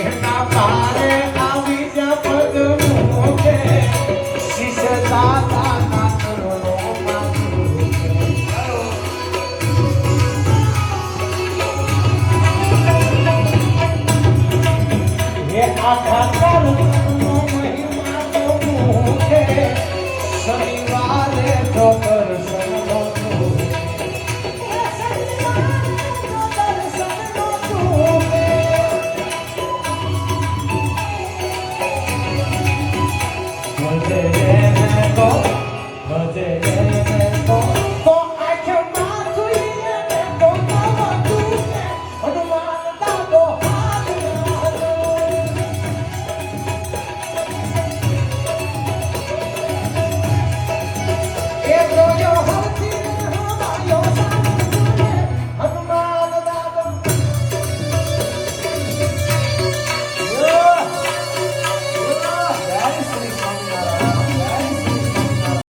એના ભારે આવી જ પદ મૂકે શિષ દાદા ના ચરણોમાં ઝૂકે. હે આખા કર્મનો મહિમા તો મૂકે શરીર